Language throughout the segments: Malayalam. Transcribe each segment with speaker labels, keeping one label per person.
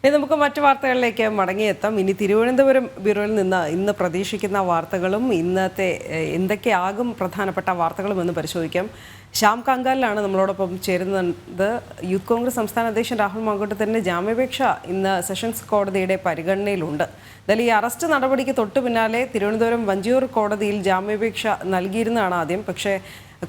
Speaker 1: ഇനി നമുക്ക് മറ്റു വാർത്തകളിലേക്ക് മടങ്ങിയെത്താം. ഇനി തിരുവനന്തപുരം ബ്യൂറോയിൽ നിന്ന് ഇന്ന് പ്രതീക്ഷിക്കുന്ന വാർത്തകളും ഇന്നത്തെ എന്തൊക്കെയാകും പ്രധാനപ്പെട്ട വാർത്തകളും എന്ന് പരിശോധിക്കാം. ശ്യാം കാങ്കാലിലാണ് നമ്മളോടൊപ്പം ചേരുന്നത്. യൂത്ത് കോൺഗ്രസ് സംസ്ഥാന അധ്യക്ഷൻ രാഹുൽ മാങ്കൂട്ടത്തിൻ്റെ ജാമ്യാപേക്ഷ ഇന്ന് സെഷൻസ് കോടതിയുടെ പരിഗണനയിലുണ്ട്. എന്തായാലും ഈ അറസ്റ്റ് നടപടിക്ക് തൊട്ടു പിന്നാലെ തിരുവനന്തപുരം വഞ്ചിയൂർ കോടതിയിൽ ജാമ്യാപേക്ഷ നൽകിയിരുന്നതാണ് ആദ്യം. പക്ഷേ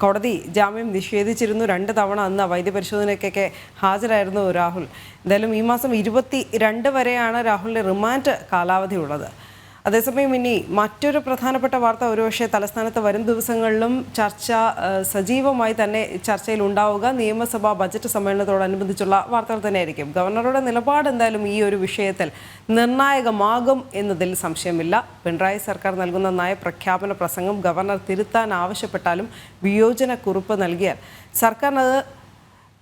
Speaker 1: കോടതി ജാമ്യം നിഷേധിച്ചിരുന്നു. 2 തവണ അന്ന് വൈദ്യപരിശോധനയ്ക്കൊക്കെ ഹാജരായിരുന്നു രാഹുൽ. എന്തായാലും ഈ മാസം 22 വരെയാണ് രാഹുലിൻ്റെ റിമാൻഡ് കാലാവധി ഉള്ളത്. അതേസമയം ഇനി മറ്റൊരു പ്രധാനപ്പെട്ട വാർത്ത, ഒരുപക്ഷെ തലസ്ഥാനത്ത് വരും ദിവസങ്ങളിലും ചർച്ച സജീവമായി തന്നെ ചർച്ചയിൽ ഉണ്ടാവുക നിയമസഭാ ബജറ്റ് സമ്മേളനത്തോടനുബന്ധിച്ചുള്ള വാർത്തകൾ തന്നെയായിരിക്കും. ഗവർണറുടെ നിലപാട് എന്തായാലും ഈ ഒരു വിഷയത്തിൽ നിർണായകമാകും എന്നതിൽ സംശയമില്ല. പിണറായി സർക്കാർ നൽകുന്ന നയപ്രഖ്യാപന പ്രസംഗം ഗവർണർ തിരുത്താൻ ആവശ്യപ്പെട്ടാലും വിയോജനക്കുറിപ്പ് നൽകിയാൽ സർക്കാരിനത്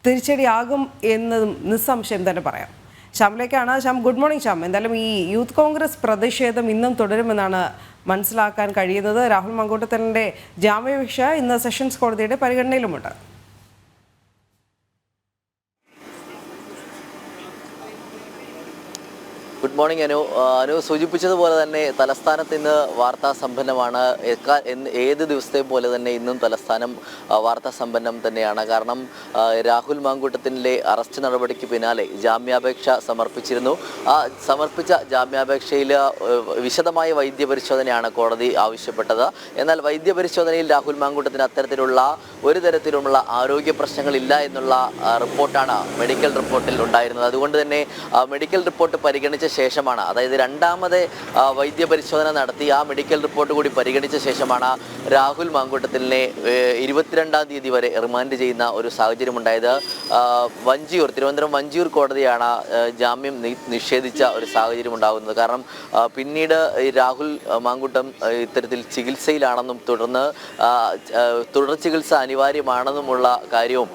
Speaker 1: തിരിച്ചടിയാകും എന്നതും നിസ്സംശയം തന്നെ പറയാം. ശ്യാമിലേക്കാണ്. Shyam, good morning. ശ്യാം, എന്തായാലും ഈ യൂത്ത് കോൺഗ്രസ് പ്രതിഷേധം ഇന്നും തുടരുമെന്നാണ് മനസ്സിലാക്കാൻ കഴിയുന്നത്. രാഹുൽ മാങ്കൂട്ടത്തിൻ്റെ ജാമ്യാപേക്ഷ ഇന്ന് സെഷൻസ് കോടതിയുടെ പരിഗണനയിലുമുണ്ട്.
Speaker 2: ഗുഡ് മോർണിംഗ് അനു സൂചിപ്പിച്ചതുപോലെ തന്നെ തലസ്ഥാനത്ത് ഇന്ന് വാർത്താ സമ്പന്നമാണ്. ഏത് ദിവസത്തെയും പോലെ തന്നെ ഇന്നും തലസ്ഥാനം വാർത്താ സമ്പന്നം തന്നെയാണ്. കാരണം രാഹുൽ മാങ്കൂട്ടത്തിൻ്റെ അറസ്റ്റ് നടപടിക്ക് പിന്നാലെ ജാമ്യാപേക്ഷ സമർപ്പിച്ചിരുന്നു. ആ സമർപ്പിച്ച ജാമ്യാപേക്ഷയിൽ വിശദമായ വൈദ്യപരിശോധനയാണ് കോടതി ആവശ്യപ്പെട്ടത്. എന്നാൽ വൈദ്യപരിശോധനയിൽ രാഹുൽ മാങ്കൂട്ടത്തിന് അത്തരത്തിലുള്ള ഒരു തരത്തിലുമുള്ള ആരോഗ്യ പ്രശ്നങ്ങളില്ല എന്നുള്ള റിപ്പോർട്ടാണ് മെഡിക്കൽ റിപ്പോർട്ടിൽ ഉണ്ടായിരുന്നത്. അതുകൊണ്ട് തന്നെ മെഡിക്കൽ റിപ്പോർട്ട് പരിഗണിച്ച ശേഷമാണ്, അതായത് രണ്ടാമത് വൈദ്യപരിശോധന നടത്തി ആ മെഡിക്കൽ റിപ്പോർട്ട് കൂടി പരിഗണിച്ച ശേഷമാണ് രാഹുൽ മാങ്കൂട്ടത്തിനെ 22-ാം തീയതി വരെ റിമാൻഡ് ചെയ്യുന്ന ഒരു സാഹചര്യം ഉണ്ടായത്. തിരുവനന്തപുരം വഞ്ചിയൂർ കോടതിയാണ് ജാമ്യം നിഷേധിച്ച ഒരു സാഹചര്യം ഉണ്ടാകുന്നത്. കാരണം പിന്നീട് രാഹുൽ മാങ്കൂട്ടം ഇത്തരത്തിൽ ചികിത്സയിലാണെന്നും തുടർന്ന് തുടർ ചികിത്സ അനിവാര്യമാണെന്നുമുള്ള കാര്യവും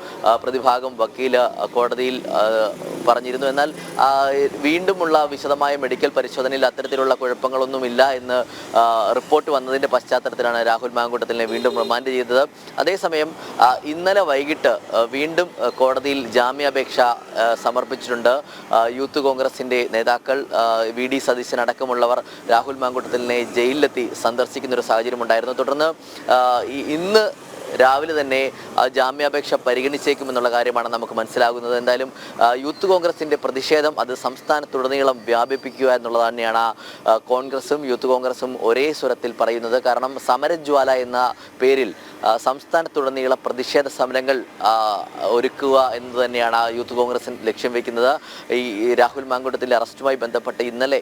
Speaker 2: പ്രതിഭാഗം വക്കീൽ കോടതിയിൽ പറഞ്ഞിരുന്നു. എന്നാൽ വീണ്ടുമുള്ള വിശദമായ മെഡിക്കൽ പരിശോധനയിൽ അത്തരത്തിലുള്ള കുഴപ്പങ്ങളൊന്നുമില്ല എന്ന് റിപ്പോർട്ട് വന്നതിൻ്റെ പശ്ചാത്തലത്തിലാണ് രാഹുൽ മാങ്കൂട്ടത്തിനെ വീണ്ടും റിമാൻഡ് ചെയ്തത്. അതേസമയം ഇന്നലെ വൈകിട്ട് വീണ്ടും കോടതിയിൽ ജാമ്യാപേക്ഷ സമർപ്പിച്ചിട്ടുണ്ട്. യൂത്ത് കോൺഗ്രസിൻ്റെ നേതാക്കൾ VD സതീശൻ അടക്കമുള്ളവർ രാഹുൽ മാങ്കൂട്ടത്തിനെ ജയിലിലെത്തി സന്ദർശിക്കുന്ന ഒരു സാഹചര്യം ഉണ്ടായിരുന്നു. തുടർന്ന് ഇന്ന് രാവിലെ തന്നെ ജാമ്യാപേക്ഷ പരിഗണിച്ചേക്കുമെന്നുള്ള കാര്യമാണ് നമുക്ക് മനസ്സിലാകുന്നത്. എന്തായാലും യൂത്ത് കോൺഗ്രസിൻ്റെ പ്രതിഷേധം അത് സംസ്ഥാനത്തുടനീളം വ്യാപിപ്പിക്കുക എന്നുള്ളത് തന്നെയാണ് കോൺഗ്രസും യൂത്ത് കോൺഗ്രസും ഒരേ സ്വരത്തിൽ പറയുന്നത്. കാരണം സമരജ്വാല എന്ന പേരിൽ സംസ്ഥാനത്തുടനീളം പ്രതിഷേധ സമരങ്ങൾ ഒരുക്കുക എന്ന് തന്നെയാണ് യൂത്ത് കോൺഗ്രസ് ലക്ഷ്യം വയ്ക്കുന്നത്. ഈ രാഹുൽ മാങ്കൂട്ടത്തിൻ്റെ അറസ്റ്റുമായി ബന്ധപ്പെട്ട് ഇന്നലെ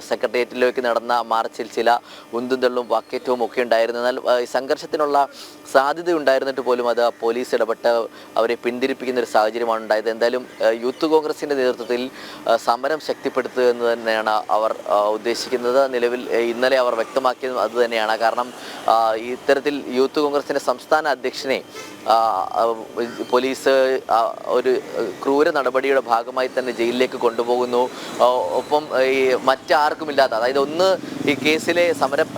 Speaker 2: സെക്രട്ടേറിയറ്റിലേക്ക് നടന്ന മാർച്ചിൽ ചില ഉന്തും തള്ളും വാക്കേറ്റവും ഒക്കെ ഉണ്ടായിരുന്നു. എന്നാൽ സംഘർഷത്തിനുള്ള സാധ്യത ഉണ്ടായിരുന്നിട്ട് പോലും അത് പോലീസ് ഇടപെട്ട് അവരെ പിന്തിരിപ്പിക്കുന്ന ഒരു സാഹചര്യമാണ് ഉണ്ടായത്. എന്തായാലും യൂത്ത് കോൺഗ്രസിൻ്റെ നേതൃത്വത്തിൽ സമരം ശക്തിപ്പെടുത്തുക എന്ന് തന്നെയാണ് അവർ ഉദ്ദേശിക്കുന്നത്. നിലവിൽ ഇന്നലെ അവർ വ്യക്തമാക്കിയതും അത് തന്നെയാണ്. കാരണം ഇത്തരത്തിൽ യൂത്ത് കോൺഗ്രസിൻ്റെ സംസ്ഥാന അധ്യക്ഷനെ പോലീസ് ഒരു ക്രൂര നടപടിയുടെ ഭാഗമായി തന്നെ ജയിലിലേക്ക് കൊണ്ടുപോകുന്നു. ഒപ്പം ഈ മറ്റാർക്കുമില്ലാത്ത, അതായത് ഒന്ന് ഈ കേസിലെ സമരം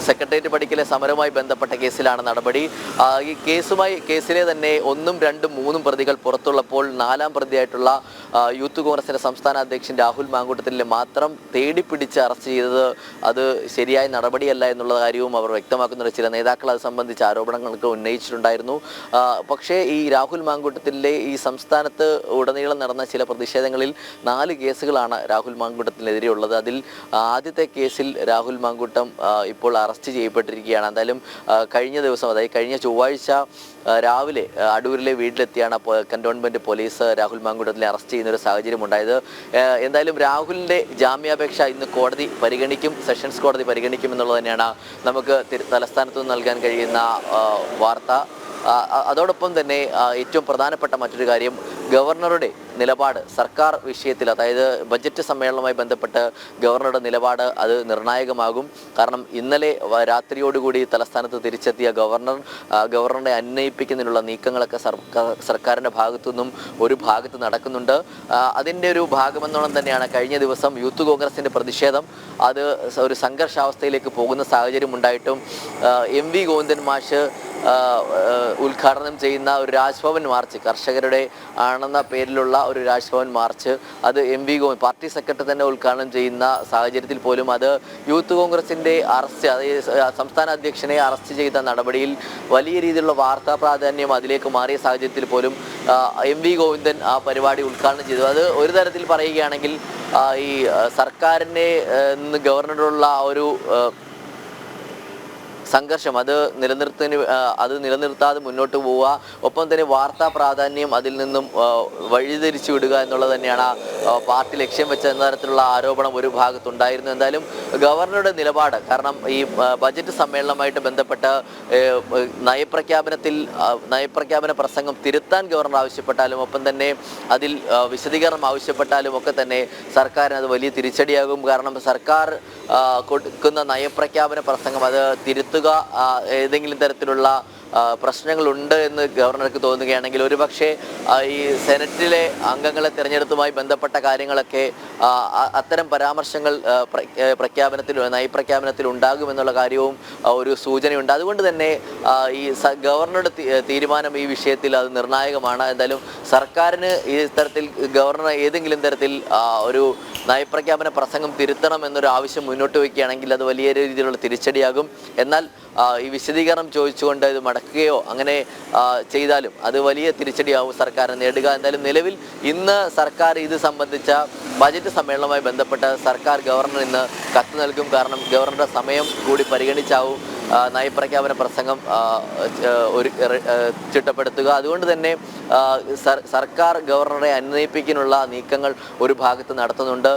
Speaker 2: സെക്രട്ടേറിയറ്റ് പടിക്കലെ സമരവുമായി ബന്ധപ്പെട്ട കേസിലാണ് നടപടി. ഈ കേസിലെ തന്നെ 1, 2, 3 പ്രതികൾ പുറത്തുള്ളപ്പോൾ 4ാം പ്രതിയായിട്ടുള്ള യൂത്ത് കോൺഗ്രസിൻ്റെ സംസ്ഥാന അധ്യക്ഷൻ രാഹുൽ മാങ്കൂട്ടത്തിനെ മാത്രം തേടിപ്പിടിച്ച് അറസ്റ്റ് ചെയ്തത് അത് ശരിയായ നടപടിയല്ല എന്നുള്ള കാര്യവും അവർ വ്യക്തമാക്കുന്നുണ്ട്. ചില നേതാക്കൾ അത് സംബന്ധിച്ച് ആരോപണങ്ങൾക്ക് ഉന്നയിച്ചിട്ടുണ്ടായിരുന്നു. പക്ഷേ ഈ രാഹുൽ മാങ്കൂട്ടത്തിൻ്റെ ഈ സംസ്ഥാനത്ത് ഉടനീളം നടന്ന ചില പ്രതിഷേധങ്ങളിൽ 4 കേസുകളാണ് രാഹുൽ മാങ്കൂട്ടത്തിനെതിരെ ഉള്ളത്. അതിൽ ആദ്യത്തെ കേസിൽ രാഹുൽ മാങ്കൂട്ടം ഇപ്പോൾ അറസ്റ്റ് ചെയ്യപ്പെട്ടിരിക്കുകയാണ്. എന്തായാലും കഴിഞ്ഞ ദിവസം, അതായത് കഴിഞ്ഞ ചൊവ്വാഴ്ച രാവിലെ അടൂരിലെ വീട്ടിലെത്തിയാണ് കന്റോൺമെൻറ്റ് പോലീസ് രാഹുൽ മാങ്കൂട്ടത്തിനെ അറസ്റ്റ് ചെയ്യുന്നൊരു സാഹചര്യം ഉണ്ടായത്. എന്തായാലും രാഹുലിൻ്റെ ജാമ്യാപേക്ഷ ഇന്ന് കോടതി പരിഗണിക്കും, സെഷൻസ് കോടതി പരിഗണിക്കും എന്നുള്ളത് തന്നെയാണ് നമുക്ക് തലസ്ഥാനത്ത് നിന്ന് നൽകാൻ കഴിയുന്ന വാർത്ത. അതോടൊപ്പം തന്നെ ഏറ്റവും പ്രധാനപ്പെട്ട മറ്റൊരു കാര്യം, ഗവർണറുടെ നിലപാട് സർക്കാർ വിഷയത്തിൽ, അതായത് ബജറ്റ് സമ്മേളനവുമായി ബന്ധപ്പെട്ട് ഗവർണറുടെ നിലപാട് അത് നിർണായകമാകും. കാരണം ഇന്നലെ രാത്രിയോടുകൂടി തലസ്ഥാനത്ത് തിരിച്ചെത്തിയ ഗവർണറെ അന്വയിപ്പിക്കുന്നതിനുള്ള നീക്കങ്ങളൊക്കെ സർക്കാരിൻ്റെ ഭാഗത്തുനിന്നും ഒരു ഭാഗത്ത് നടക്കുന്നുണ്ട്. അതിൻ്റെ ഒരു ഭാഗമെന്നോണം തന്നെയാണ് കഴിഞ്ഞ ദിവസം യൂത്ത് കോൺഗ്രസിൻ്റെ പ്രതിഷേധം അത് ഒരു സംഘർഷാവസ്ഥയിലേക്ക് പോകുന്ന സാഹചര്യം ഉണ്ടായിട്ടും MV ഗോവിന്ദൻ മാഷ് ഉദ്ഘാടനം ചെയ്യുന്ന ഒരു രാജ്ഭവൻ മാർച്ച്, കർഷകരുടെ ആണെന്ന പേരിലുള്ള ഒരു രാജ്ഭവൻ മാർച്ച്, അത് MV ഗോവിന്ദൻ പാർട്ടി സെക്രട്ടറി തന്നെ ഉദ്ഘാടനം ചെയ്യുന്ന സാഹചര്യത്തിൽ പോലും അത് യൂത്ത് കോൺഗ്രസിൻ്റെ അറസ്റ്റ്, അതായത് സംസ്ഥാന അധ്യക്ഷനെ അറസ്റ്റ് ചെയ്ത നടപടിയിൽ വലിയ രീതിയിലുള്ള വാർത്താ പ്രാധാന്യം അതിലേക്ക് മാറിയ സാഹചര്യത്തിൽ പോലും MV ഗോവിന്ദൻ ആ പരിപാടി ഉദ്ഘാടനം ചെയ്തു. അത് ഒരു തരത്തിൽ പറയുകയാണെങ്കിൽ ഈ സർക്കാരിനെ ഗവർണറുള്ള ഒരു സംഘർഷം അത് നിലനിർത്താതെ മുന്നോട്ട് പോവുക, ഒപ്പം തന്നെ വാർത്താ പ്രാധാന്യം അതിൽ നിന്നും വഴിതിരിച്ചു വിടുക എന്നുള്ളത് തന്നെയാണ് പാർട്ടി ലക്ഷ്യം വെച്ച എന്ന തരത്തിലുള്ള ആരോപണം ഒരു ഭാഗത്തുണ്ടായിരുന്നു. എന്തായാലും ഗവർണറുടെ നിലപാട്, കാരണം ഈ ബജറ്റ് സമ്മേളനവുമായിട്ട് ബന്ധപ്പെട്ട് നയപ്രഖ്യാപന പ്രസംഗം തിരുത്താൻ ഗവർണർ ആവശ്യപ്പെട്ടാലും ഒപ്പം തന്നെ അതിൽ വിശദീകരണം ആവശ്യപ്പെട്ടാലും ഒക്കെ തന്നെ സർക്കാരിന് അത് വലിയ തിരിച്ചടിയാകും. കാരണം സർക്കാർ കൊടുക്കുന്ന നയപ്രഖ്യാപന പ്രസംഗം അത് തിരുത്തുക ഏതെങ്കിലും തരത്തിലുള്ള പ്രശ്നങ്ങളുണ്ട് എന്ന് ഗവർണർക്ക് തോന്നുകയാണെങ്കിൽ ഒരുപക്ഷെ ഈ സെനറ്റിലെ അംഗങ്ങളെ തിരഞ്ഞെടുപ്പുമായി ബന്ധപ്പെട്ട കാര്യങ്ങളൊക്കെ അത്തരം പരാമർശങ്ങൾ നയപ്രഖ്യാപനത്തിൽ ഉണ്ടാകുമെന്നുള്ള കാര്യവും ഒരു സൂചനയുണ്ട്. അതുകൊണ്ട് തന്നെ ഈ ഗവർണറുടെ തീരുമാനം ഈ വിഷയത്തിൽ അത് നിർണായകമാണ്. എന്തായാലും സർക്കാരിന് ഈ തരത്തിൽ ഗവർണർ ഏതെങ്കിലും തരത്തിൽ ഒരു നയപ്രഖ്യാപന പ്രസംഗം തിരുത്തണം എന്നൊരു ആവശ്യം മുന്നോട്ട് വയ്ക്കുകയാണെങ്കിൽ അത് വലിയ രീതിയിലുള്ള തിരിച്ചടിയാകും. എന്നാൽ ഈ വിശദീകരണം ചോദിച്ചുകൊണ്ട് ഇത് മടക്കുകയോ അങ്ങനെ ചെയ്താലും അത് വലിയ തിരിച്ചടിയാവും സർക്കാരിന് നേടുക. എന്തായാലും നിലവിൽ ഇന്ന് സർക്കാർ ഇത് സംബന്ധിച്ച ബജറ്റ് സമ്മേളനവുമായി ബന്ധപ്പെട്ട് സർക്കാർ ഗവർണർ ഇന്ന് കത്ത് നൽകും. കാരണം ഗവർണറുടെ സമയം കൂടി പരിഗണിച്ചാവും നയപ്രഖ്യാപന പ്രസംഗം ചിട്ടപ്പെടുത്തുക. അതുകൊണ്ട് തന്നെ സർക്കാർ ഗവർണറെ അന്വയിപ്പിക്കാനുള്ള നീക്കങ്ങൾ ഒരു ഭാഗത്ത് നടത്തുന്നുണ്ട്.